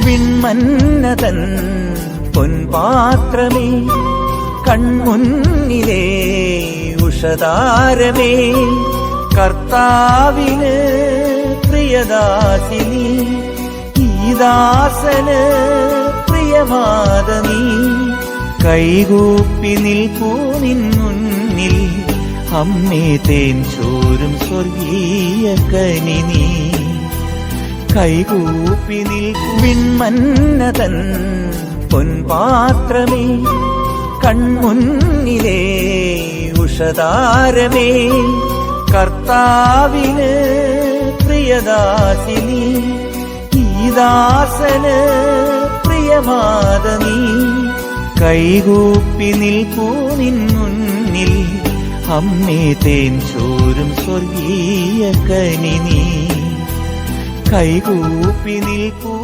വിൺമന്നതൻ പൊൻപാത്രമേ, കൺമുന്നിലേ ഉഷതാരമേ, കർത്താവിന് പ്രിയദാസിനി, ഈ ദാസന് പ്രിയമാതനീ. കൈകൂപ്പി നിൽപ്പൂ നിൻ മുന്നിൽ, അമ്മേ തേൻ ചോരും സ്വർഗീയ കനിനീ. കൈകൂപ്പി നിൽപ്പൂ വിൺമന്നതൻ പൊൻപാത്രമേ, കൺമുന്നിലേ ഉഷതാരമേ, കർത്താവിന് പ്രിയദാസിനി, ഈ ദാസന് പ്രിയമാതനീ. കൈകൂപ്പി നിൽപ്പൂ നിൻ മുന്നിൽ, അമ്മേ തേൻ ചോരും സ്വർഗീയ കനിനീ. കൈകൂപ്പി നിൽപ്പൂ.